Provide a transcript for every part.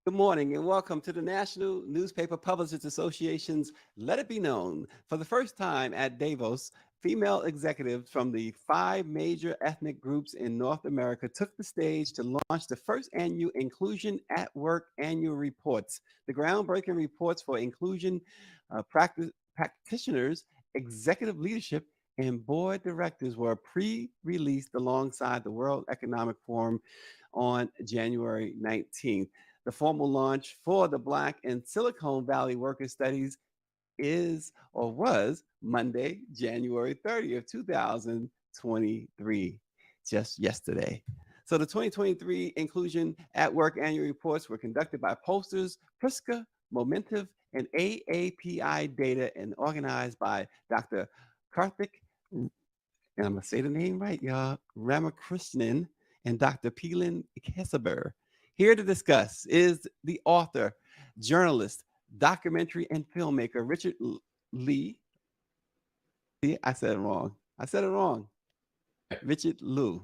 Good morning and welcome to the National Newspaper Publishers Association's Let It Be Known. For the first time at Davos, female executives from the 5 major ethnic groups in North America took the stage to launch the first annual Inclusion at Work annual reports. The groundbreaking reports for inclusion practitioners, executive leadership, and board directors were pre-released alongside the World Economic Forum on January 19th. The formal launch for the Black and Silicon Valley Worker Studies is or was Monday, January 30th, 2023, just yesterday. So the 2023 Inclusion at Work annual reports were conducted by Posters, Prisca, Momentive, and AAPI Data and organized by Dr. Karthik, and I'm going to say the name right, y'all, Ramakrishnan and Dr. Peelin Kesaber. Here to discuss is the author, journalist, documentary, and filmmaker, Richard Lui. See, I said it wrong. Richard Lui.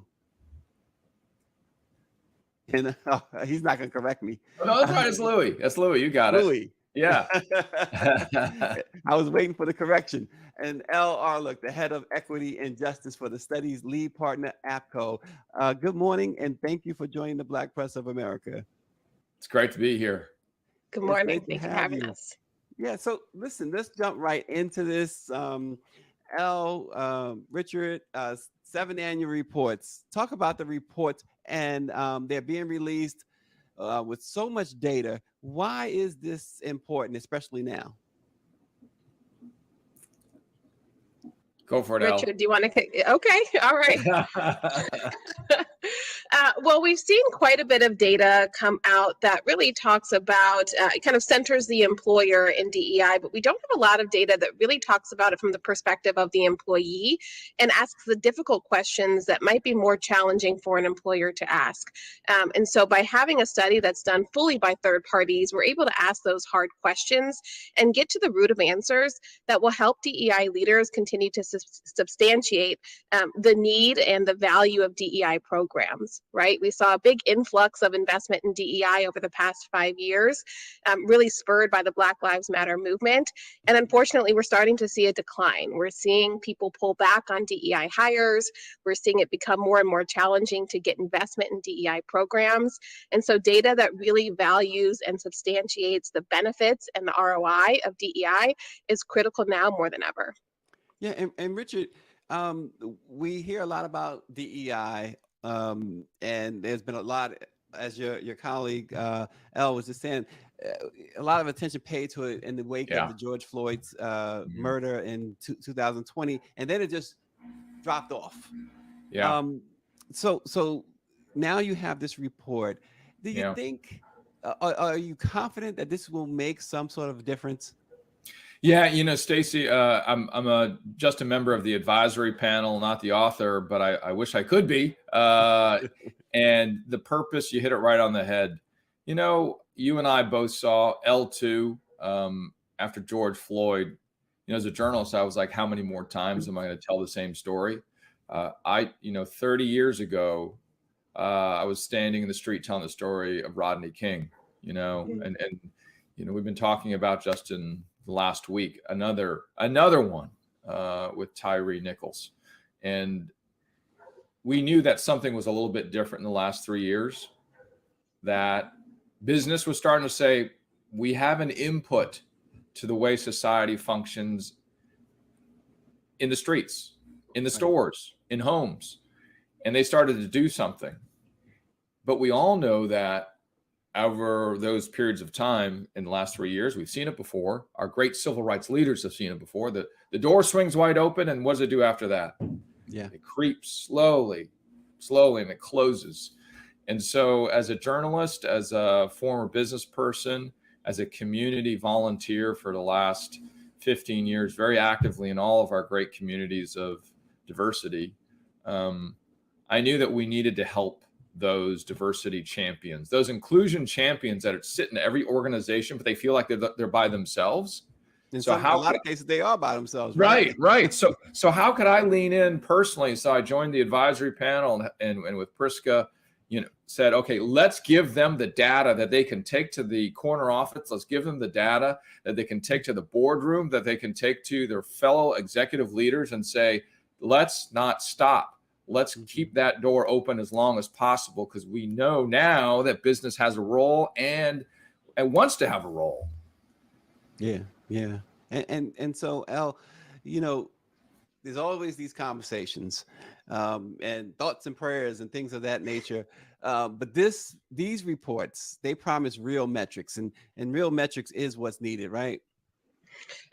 And he's not going to correct me. No, that's right. It's Louis. That's Louis. You got Louis. it. Yeah. I was waiting for the correction. And Elle Arlook, the head of equity and justice for the study's lead partner, APCO. Good morning, and thank you for joining the Black Press of America. It's great to be here. Good morning. Thank you for having us. Yeah, so listen, let's jump right into this. Elle, Richard, 7 annual reports. Talk about the reports, and they're being released with so much data. Why is this important, especially now? Go for it, Richard, Elle. do you want to kick? Okay, all right. Well, we've seen quite a bit of data come out that really talks about, it kind of centers the employer in DEI, but we don't have a lot of data that really talks about it from the perspective of the employee and asks the difficult questions that might be more challenging for an employer to ask. And so by having a study that's done fully by third parties, we're able to ask those hard questions and get to the root of answers that will help DEI leaders continue to substantiate the need and the value of DEI programs, right? We saw a big influx of investment in DEI over the past 5 years, really spurred by the Black Lives Matter movement. And unfortunately, we're starting to see a decline. We're seeing people pull back on DEI hires. We're seeing it become more and more challenging to get investment in DEI programs. And so data that really values and substantiates the benefits and the ROI of DEI is critical now more than ever. Yeah, and Richard, we hear a lot about DEI, and there's been a lot, as your colleague Elle was just saying, a lot of attention paid to it in the wake of the George Floyd's murder in 2020, and then it just dropped off. Yeah. So now you have this report. Do you think, are you confident that this will make some sort of difference? Yeah, you know, Stacy, I'm just a member of the advisory panel, not the author, but I wish I could be. And the purpose, you hit it right on the head. You know, you and I both saw L2 after George Floyd. You know, as a journalist, I was like, how many more times am I going to tell the same story? 30 years ago, I was standing in the street telling the story of Rodney King. You know, and you know, we've been talking about Justin last week, another one with Tyree Nichols. And we knew that something was a little bit different in the last 3 years, that business was starting to say, we have an input to the way society functions in the streets, in the stores, in homes. And they started to do something. But we all know that over those periods of time in the last 3 years, we've seen it before. Our great civil rights leaders have seen it before. The door swings wide open, and what does it do after that? Yeah, it creeps slowly, and it closes. And so as a journalist, as a former business person, as a community volunteer for the last 15 years, very actively in all of our great communities of diversity, I knew that we needed to help those diversity champions, those inclusion champions that sit in every organization, but they feel like they're by themselves. And so a lot of cases they are by themselves. Right. So how could I lean in personally? So I joined the advisory panel and with Prisca, you know, said, okay, let's give them the data that they can take to the corner office. Let's give them the data that they can take to the boardroom, that they can take to their fellow executive leaders and say, let's not stop. Let's keep that door open as long as possible, because we know now that business has a role and wants to have a role. Yeah, yeah. And so, Elle, you know, there's always these conversations and thoughts and prayers and things of that nature. But these reports, they promise real metrics, and real metrics is what's needed, right?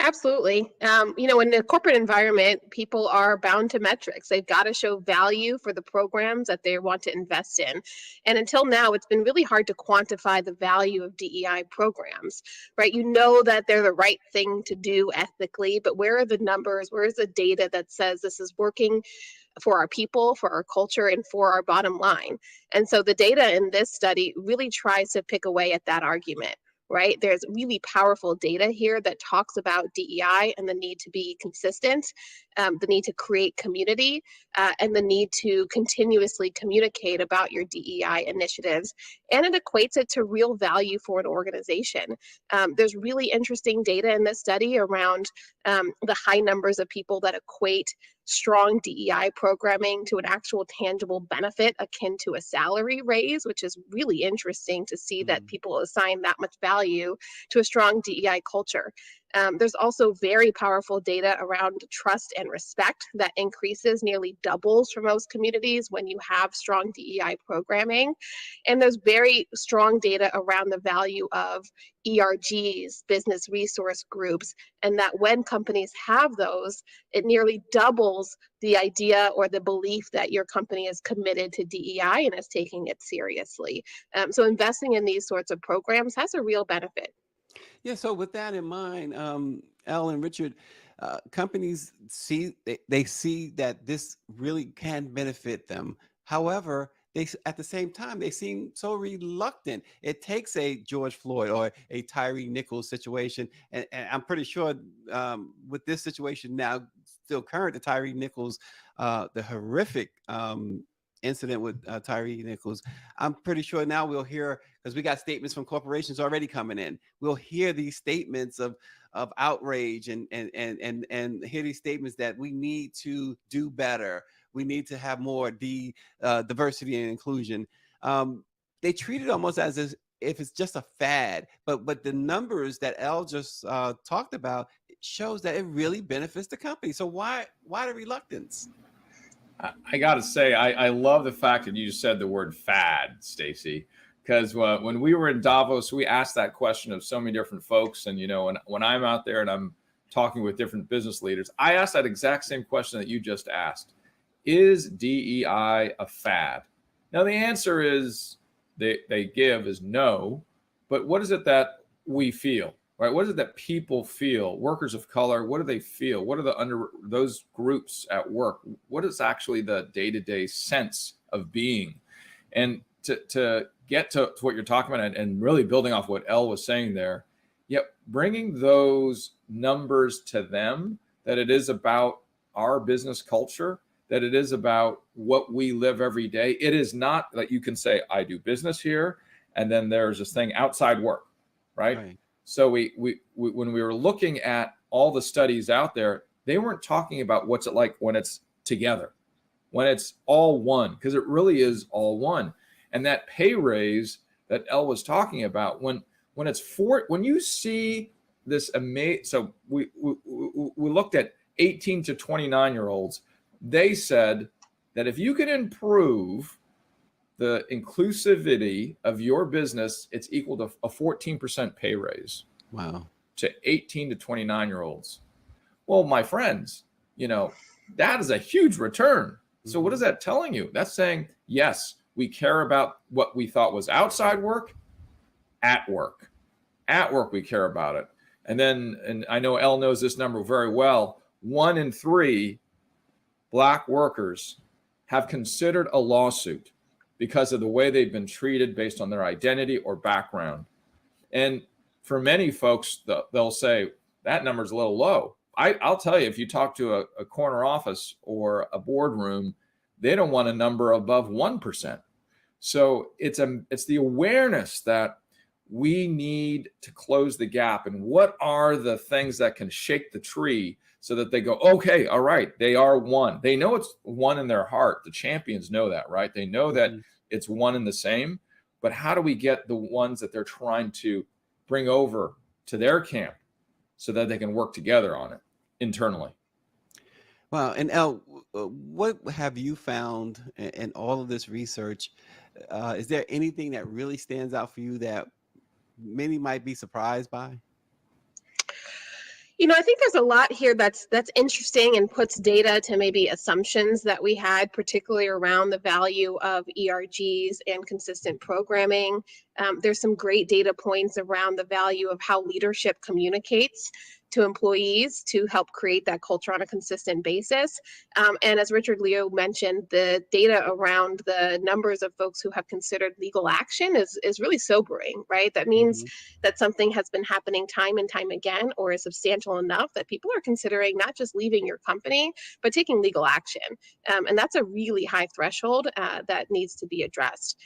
Absolutely. In the corporate environment, people are bound to metrics. They've got to show value for the programs that they want to invest in. And until now, it's been really hard to quantify the value of DEI programs, right? You know that they're the right thing to do ethically, but where are the numbers? Where is the data that says this is working for our people, for our culture, and for our bottom line? And so the data in this study really tries to pick away at that argument. Right? There's really powerful data here that talks about DEI and the need to be consistent, the need to create community, and the need to continuously communicate about your DEI initiatives. And it equates it to real value for an organization. There's really interesting data in this study around the high numbers of people that equate strong DEI programming to an actual tangible benefit akin to a salary raise, which is really interesting to see that people assign that much value to a strong DEI culture. There's also very powerful data around trust and respect that increases, nearly doubles for most communities when you have strong DEI programming. And there's very strong data around the value of ERGs, business resource groups, and that when companies have those, it nearly doubles the idea or the belief that your company is committed to DEI and is taking it seriously. So investing in these sorts of programs has a real benefit. Yeah. So with that in mind, Elle and Richard, companies see they see that this really can benefit them. However, at the same time they seem so reluctant. It takes a George Floyd or a Tyree Nichols situation, and I'm pretty sure with this situation now still current, the Tyree Nichols, the horrific incident with Tyree Nichols, I'm pretty sure now we'll hear, because we got statements from corporations already coming in. We'll hear these statements of outrage and hear these statements that we need to do better. We need to have more diversity and inclusion. They treat it almost as if it's just a fad, but the numbers that Elle just talked about shows that it really benefits the company. So why the reluctance? I got to say, I love the fact that you just said the word fad, Stacy, because when we were in Davos, we asked that question of so many different folks. And, when I'm out there and I'm talking with different business leaders, I asked that exact same question that you just asked. Is DEI a fad? Now, the answer is they give is no. But what is it that we feel? Right? What is it that people feel? Workers of color, what do they feel? What are those groups at work? What is actually the day-to-day sense of being? And to get to what you're talking about and really building off what Elle was saying there, bringing those numbers to them, that it is about our business culture, that it is about what we live every day. It is not that you can say, I do business here, and then there's this thing outside work, right? So we when we were looking at all the studies out there, they weren't talking about what's it like when it's together, when it's all one, because it really is all one. And that pay raise that Elle was talking about, when you see this amazing, so we looked at 18 to 29-year-olds. They said that if you can improve the inclusivity of your business, it's equal to a 14% pay raise. Wow. To 18 to 29-year-olds. Well, my friends, that is a huge return. So what is that telling you? That's saying, yes, we care about what we thought was outside work, at work. At work, we care about it. And I know Elle knows this number very well. 1 in 3 Black workers have considered a lawsuit because of the way they've been treated based on their identity or background. And for many folks, they'll say that number's a little low. I'll tell you, if you talk to a corner office or a boardroom, they don't want a number above 1%. So it's the awareness that we need to close the gap, and what are the things that can shake the tree so that they go, okay, all right, they are one. They know it's one in their heart. The champions know that, right? They know that it's one and the same, but how do we get the ones that they're trying to bring over to their camp so that they can work together on it internally? Wow. And Elle, what have you found in all of this research? Is there anything that really stands out for you that many might be surprised by? You know, I think there's a lot here that's interesting and puts data to maybe assumptions that we had, particularly around the value of ERGs and consistent programming. There's some great data points around the value of how leadership communicates to employees to help create that culture on a consistent basis. And as Richard Lui mentioned, the data around the numbers of folks who have considered legal action is really sobering, right? That means that something has been happening time and time again, or is substantial enough that people are considering not just leaving your company, but taking legal action. And that's a really high threshold that needs to be addressed.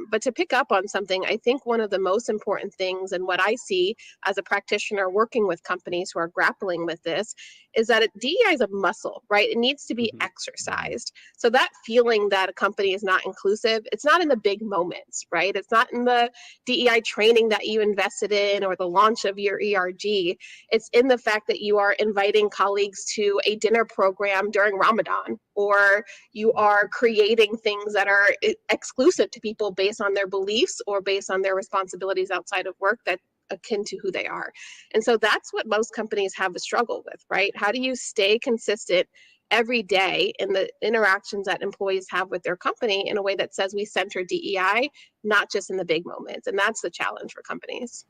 But to pick up on something, I think one of the most important things, and what I see as a practitioner working with companies who are grappling with this, is that DEI is a muscle, right? It needs to be exercised. So that feeling that a company is not inclusive, it's not in the big moments, right? It's not in the DEI training that you invested in or the launch of your ERG. It's in the fact that you are inviting colleagues to a dinner program during Ramadan, or you are creating things that are exclusive to people based on their beliefs or based on their responsibilities outside of work that akin to who they are. And so that's what most companies have a struggle with, right? How do you stay consistent every day in the interactions that employees have with their company in a way that says we center DEI, not just in the big moments? And that's the challenge for companies.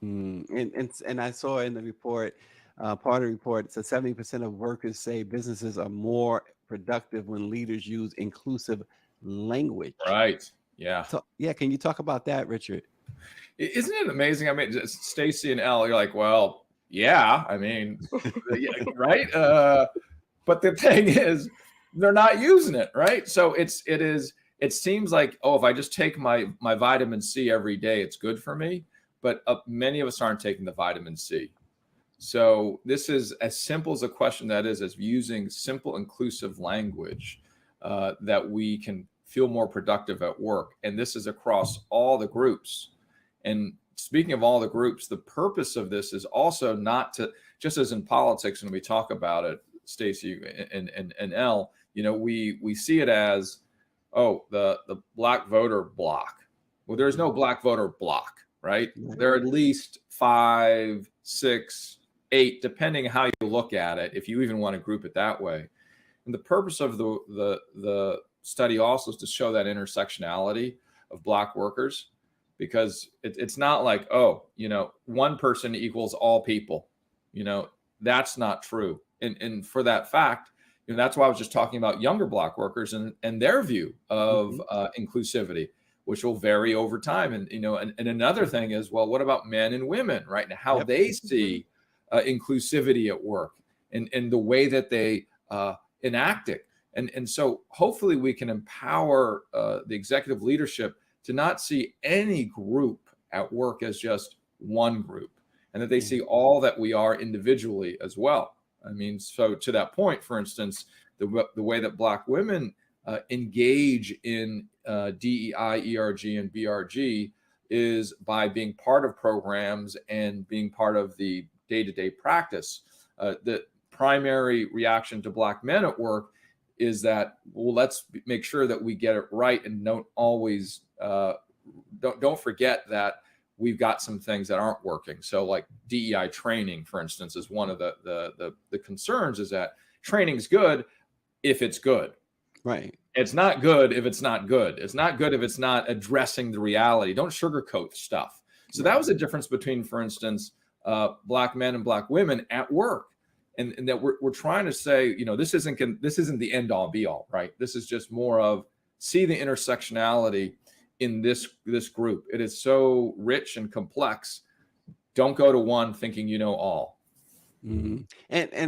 And I saw in the report, part of the report, it says 70% of workers say businesses are more productive when leaders use inclusive language. Right. Yeah. So, yeah, can you talk about that, Richard? Isn't it amazing? I mean, Stacy and Elle, you're like, well, yeah, I mean, right? But the thing is, they're not using it, right? So it seems like, oh, if I just take my vitamin C every day, it's good for me. But many of us aren't taking the vitamin C. So this is as simple as a question that is, as using simple, inclusive language that we can feel more productive at work. And this is across all the groups. And speaking of all the groups, the purpose of this is also not to, just as in politics, when we talk about it, Stacy and Elle, you know, we see it as, oh, the black voter block. Well, there's no black voter block, right? There are at least 5, 6, 8, depending how you look at it, if you even want to group it that way. And the purpose of the study also is to show that intersectionality of Black workers, because it's not like, oh, you know, one person equals all people. You know, that's not true. And for that fact, you know, that's why I was just talking about younger Black workers and their view of inclusivity, which will vary over time. And, you know, and another thing is, well, what about men and women, right? And how they see inclusivity at work and the way that they enact it. And so hopefully we can empower the executive leadership to not see any group at work as just one group, and that they see all that we are individually as well. I mean, so to that point, for instance, the way that Black women engage in DEI, ERG, and BRG is by being part of programs and being part of the day-to-day practice. The primary reaction to Black men at work is that, well, let's make sure that we get it right and don't always don't forget that we've got some things that aren't working. So like DEI training, for instance, is one of the concerns, is that training's good if it's good. Right. It's not good if it's not good. It's not good if it's not addressing the reality. Don't sugarcoat stuff. So that was the difference between, for instance, Black men and Black women at work. And that we're trying to say, you know, this isn't the end all be all, right? This is just more of see the intersectionality in this group. It is so rich and complex. Don't go to one thinking you know all. And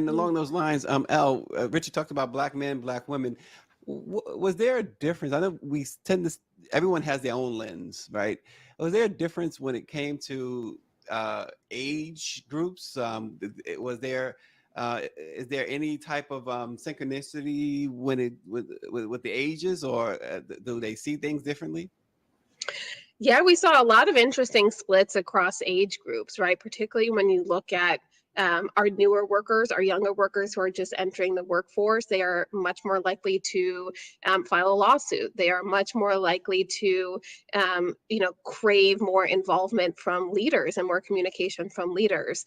along those lines, Elle, Richard talked about Black men, Black women. Was there a difference? I know we tend to, everyone has their own lens, right? Was there a difference when it came to age groups? Was there, is there any type of synchronicity when with the ages, or do they see things differently? Yeah, we saw a lot of interesting splits across age groups, right? Particularly when you look at our newer workers, our younger workers who are just entering the workforce. They are much more likely to file a lawsuit. They are much more likely to, crave more involvement from leaders and more communication from leaders.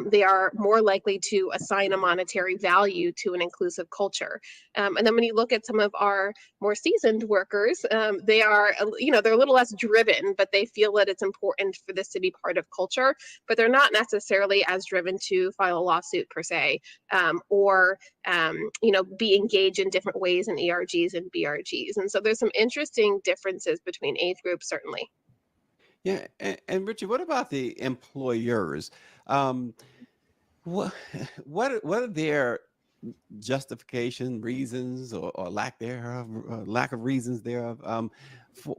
They are more likely to assign a monetary value to an inclusive culture. And then when you look at some of our more seasoned workers, they are, they're a little less driven, but they feel that it's important for this to be part of culture, but they're not necessarily as driven to file a lawsuit per se, or be engaged in different ways in ERGs and BRGs. And so there's some interesting differences between age groups, certainly. Yeah, and Richard, what about the employers? Um, what what are their justification, reasons, or lack thereof, lack of reasons thereof,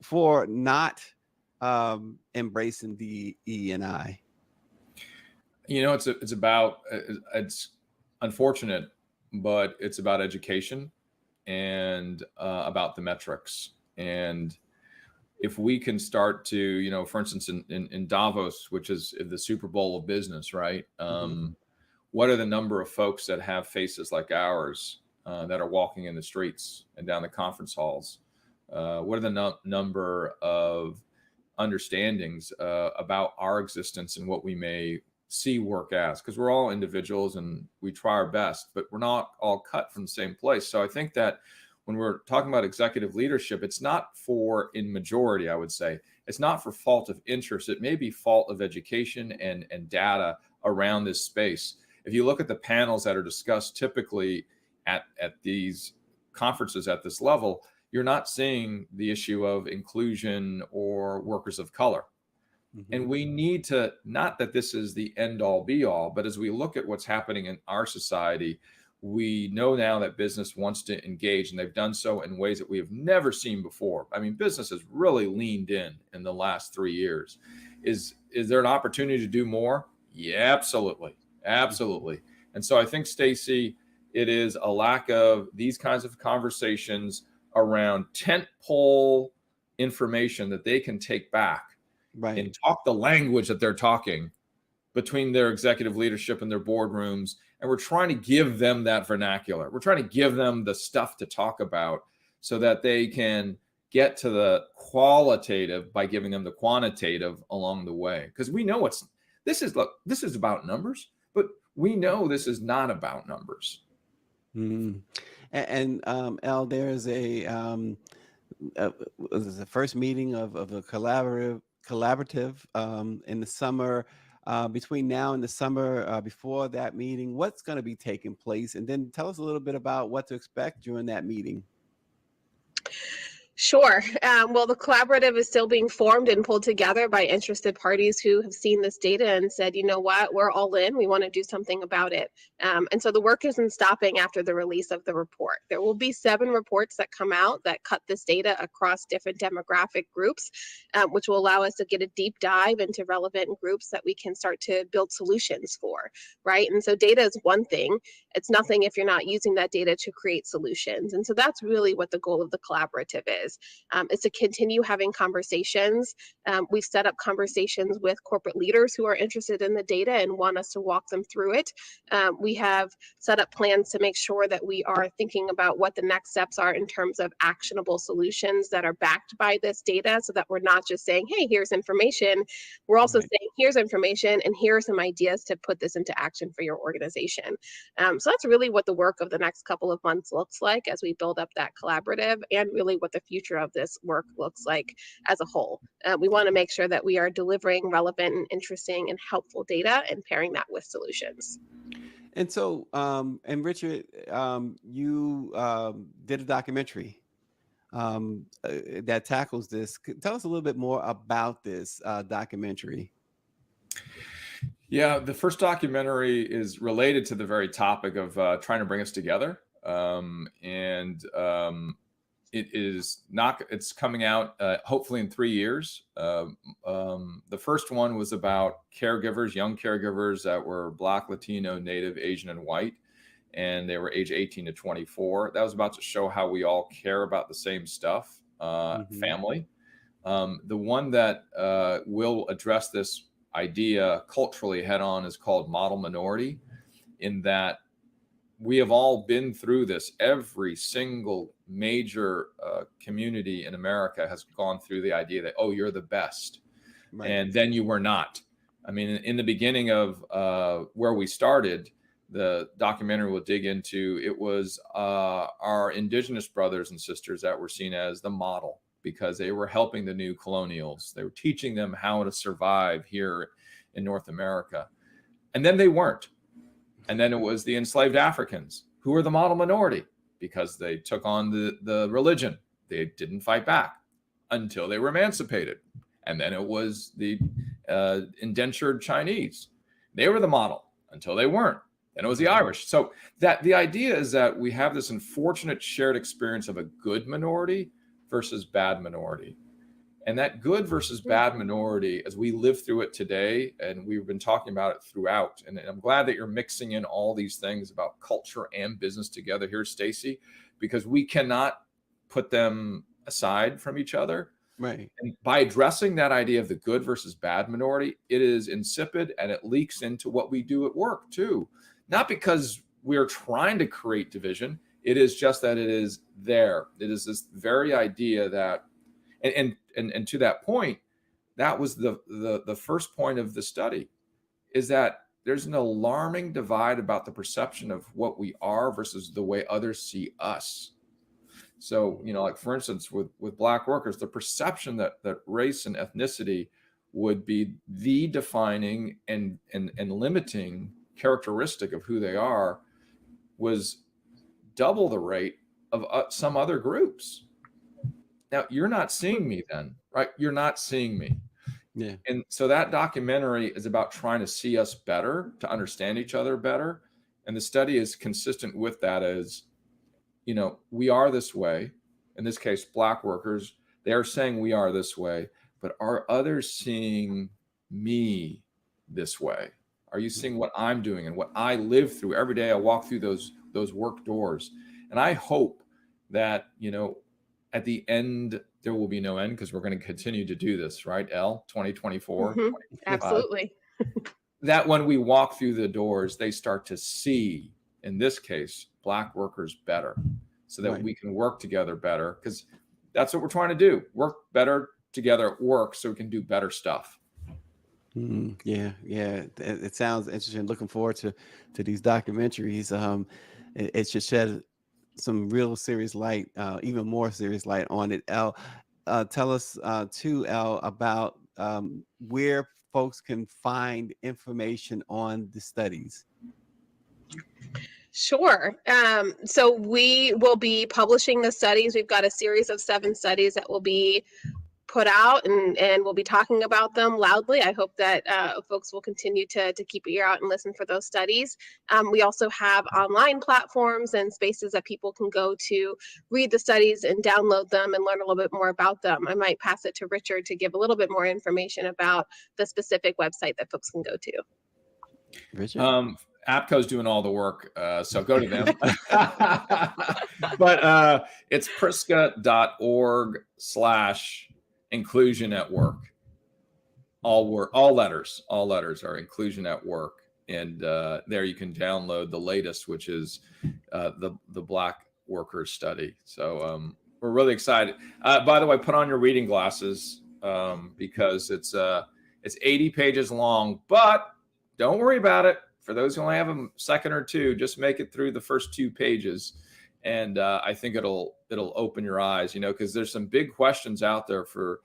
for not embracing the E and I? It's about, it's unfortunate, but it's about education and about the metrics. And if we can start to, for instance, in Davos, which is the Super Bowl of business, right? What are the number of folks that have faces like ours that are walking in the streets and down the conference halls? What are the number of understandings about our existence and what we may see work as? Because we're all individuals and we try our best, but we're not all cut from the same place. So I think that when we're talking about executive leadership, it's not for, in majority, I would say, it's not for fault of interest. It may be fault of education and data around this space. If you look at the panels that are discussed typically at these conferences at this level, you're not seeing the issue of inclusion or workers of color. And we need to, not that this is the end all be all, but as we look at what's happening in our society, we know now that business wants to engage, and they've done so in ways that we have never seen before. I mean, business has really leaned in the last 3 years. Is there an opportunity to do more? Yeah, absolutely. Absolutely. And so I think, Stacy, it is a lack of these kinds of conversations around tentpole information that they can take back and talk the language that they're talking between their executive leadership and their boardrooms. And we're trying to give them that vernacular. We're trying to give them the stuff to talk about so that they can get to the qualitative by giving them the quantitative along the way. Because we know this is about numbers, but we know this is not about numbers. And Elle, there's the first meeting of a collaborative in the summer. Between now and the summer, before that meeting, what's going to be taking place? And then tell us a little bit about what to expect during that meeting. Sure. Well, the collaborative is still being formed and pulled together by interested parties who have seen this data and said, you know what, we're all in. We want to do something about it. And so the work isn't stopping after the release of the report. There will be 7 reports that come out that cut this data across different demographic groups, which will allow us to get a deep dive into relevant groups that we can start to build solutions for, right? And so data is one thing. It's nothing if you're not using that data to create solutions. And so that's really what the goal of the collaborative is to continue having conversations. We've set up conversations with corporate leaders who are interested in the data and want us to walk them through it. We have set up plans to make sure that we are thinking about what the next steps are in terms of actionable solutions that are backed by this data, so that we're not just saying, hey, here's information. We're also saying, here's information and here are some ideas to put this into action for your organization. So that's really what the work of the next couple of months looks like as we build up that collaborative, and really what the future of this work looks like as a whole. We want to make sure that we are delivering relevant and interesting and helpful data and pairing that with solutions. And so, and Richard, you did a documentary that tackles this. Tell us a little bit more about this documentary. Yeah, the first documentary is related to the very topic of trying to bring us together It's coming out hopefully in 3 years. The first one was about caregivers, young caregivers that were Black, Latino, Native, Asian, and white, and they were age 18 to 24. That was about to show how we all care about the same stuff, family. The one that will address this idea culturally head on is called Model Minority, in that we have all been through this. Every single major community in America has gone through the idea that, oh, you're the best. Right. And then you were not. I mean, in the beginning of where we started, the documentary will dig into, it was our indigenous brothers and sisters that were seen as the model, because they were helping the new colonials. They were teaching them how to survive here in North America. And then they weren't. And then it was the enslaved Africans who were the model minority, because they took on the religion. They didn't fight back until they were emancipated. And then it was the indentured Chinese. They were the model until they weren't. Then it was the Irish. So that the idea is that we have this unfortunate shared experience of a good minority versus bad minority. And that good versus bad minority, as we live through it today, and we've been talking about it throughout, and I'm glad that you're mixing in all these things about culture and business together here, Stacy, because we cannot put them aside from each other. Right. And by addressing that idea of the good versus bad minority, it is insipid, and it leaks into what we do at work too. Not because we're trying to create division. It is just that it is there. It is this very idea that, and to that point, that was the first point of the study, is that there's an alarming divide about the perception of what we are versus the way others see us. So, like for instance, with Black workers, the perception that race and ethnicity would be the defining and limiting characteristic of who they are was double the rate of some other groups. Now, you're not seeing me then, right? You're not seeing me. Yeah. And so that documentary is about trying to see us better, to understand each other better. And the study is consistent with that as, we are this way. In this case, Black workers, they are saying we are this way, but are others seeing me this way? Are you seeing what I'm doing and what I live through every day? I walk through those work doors. And I hope that, at the end, there will be no end, because we're going to continue to do this, right, Elle? 2024. Mm-hmm. Absolutely. That when we walk through the doors, they start to see, in this case, Black workers better, so that we can work together better, because that's what we're trying to do. Work better together at work so we can do better stuff. Yeah. It sounds interesting. Looking forward to these documentaries. It should shed some real serious light, even more serious light on it. Elle, tell us too, Elle, about where folks can find information on the studies. Sure. So we will be publishing the studies. We've got a series of 7 studies that will be put out, and we'll be talking about them loudly. I hope that folks will continue to keep an ear out and listen for those studies. We also have online platforms and spaces that people can go to read the studies and download them and learn a little bit more about them. I might pass it to Richard to give a little bit more information about the specific website that folks can go to. Richard? APCO's doing all the work, so go to them. But it's prisca.org/inclusion at work. All letters are inclusion at work. And there you can download the latest, which is the Black workers study. So we're really excited. By the way, put on your reading glasses, because it's 80 pages long, but don't worry about it. For those who only have a second or two, just make it through the first 2 pages. And I think it'll open your eyes, because there's some big questions out there for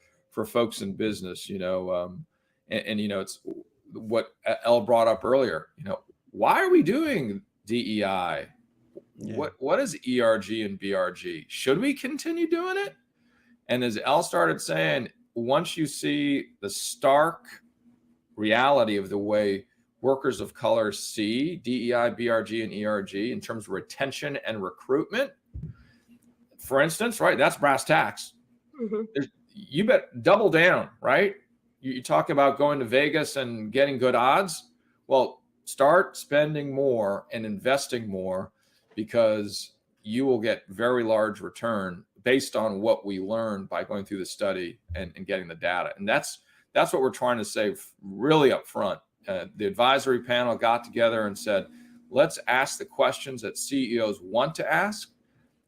folks in business, and it's what Elle brought up earlier. Why are we doing DEI? Yeah. What is ERG and BRG? Should we continue doing it? And as Elle started saying, once you see the stark reality of the way workers of color see DEI, BRG, and ERG in terms of retention and recruitment, for instance, right? That's brass tacks. You bet double down, right? You talk about going to Vegas and getting good odds. Well, start spending more and investing more, because you will get very large return based on what we learned by going through the study and getting the data. And that's what we're trying to say really up front. The advisory panel got together and said, let's ask the questions that CEOs want to ask,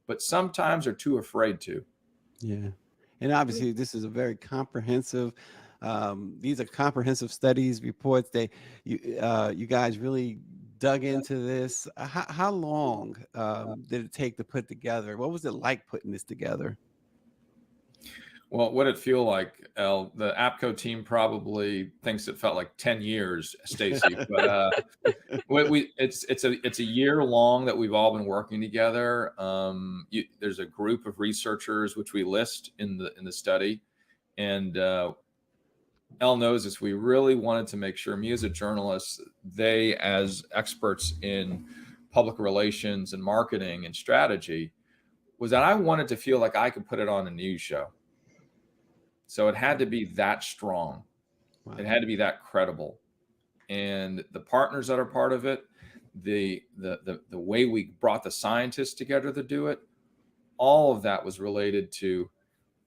but sometimes are too afraid to. Yeah. And obviously this is a very comprehensive, these are comprehensive studies, reports. You guys really dug into this. How long did it take to put together? What was it like putting this together? Well, what it feel like, Elle, the APCO team probably thinks it felt like 10 years, Stacy, but it's a year long that we've all been working together. There's a group of researchers which we list in the study, and Elle knows this. We really wanted to make sure, me as a journalist, they as experts in public relations and marketing and strategy, was that I wanted to feel like I could put it on a news show. So it had to be that strong. Wow. It had to be that credible. And the partners that are part of it, the way we brought the scientists together to do it, all of that was related to,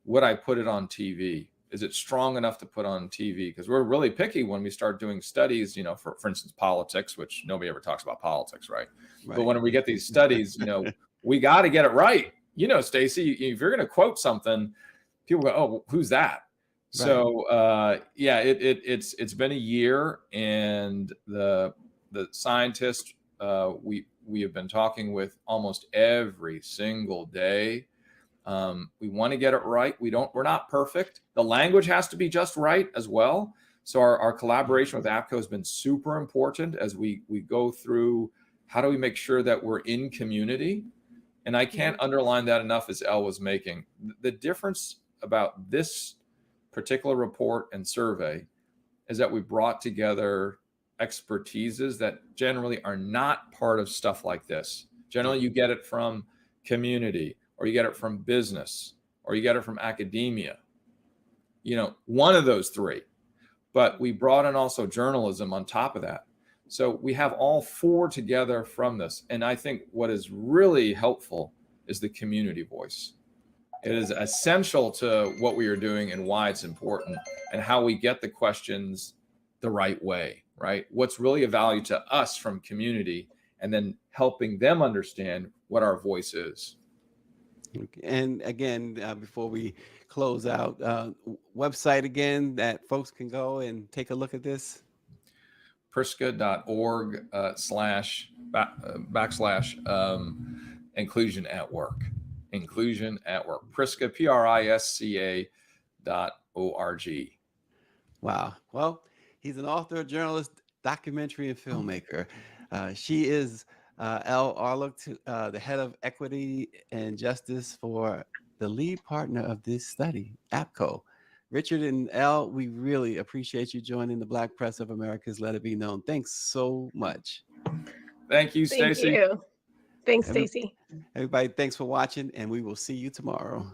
would I put it on TV? Is it strong enough to put on TV? Because we're really picky when we start doing studies, for instance, politics, which nobody ever talks about politics, right? But when we get these studies, we got to get it right. Stacy, if you're going to quote something, people go, oh, who's that? Right. So it's been a year, and the scientists we have been talking with almost every single day. We want to get it right. We're not perfect. The language has to be just right as well. So our collaboration with APCO has been super important as we go through, how do we make sure that we're in community? And I can't underline that enough, as Elle was making. The difference about this particular report and survey is that we brought together expertises that generally are not part of stuff like this. Generally, you get it from community, or you get it from business, or you get it from academia, one of those three. But we brought in also journalism on top of that. So we have all four together from this. And I think what is really helpful is the community voice. It is essential to what we are doing and why it's important, and how we get the questions the right way, right? What's really of value to us from community, and then helping them understand what our voice is. And again, before we close out, website again that folks can go and take a look at this. Prisca.org / inclusion at work. Inclusion at work. Prisca, PRISCA.org. Wow. Well, he's an author, journalist, documentary, and filmmaker. She is Elle Arlook, the head of equity and justice for the lead partner of this study, APCO. Richard and Elle, we really appreciate you joining the Black Press of America's Let It Be Known. Thanks so much. Thank you, Stacy. Thank you. Thanks, Stacy. Everybody, thanks for watching, and we will see you tomorrow.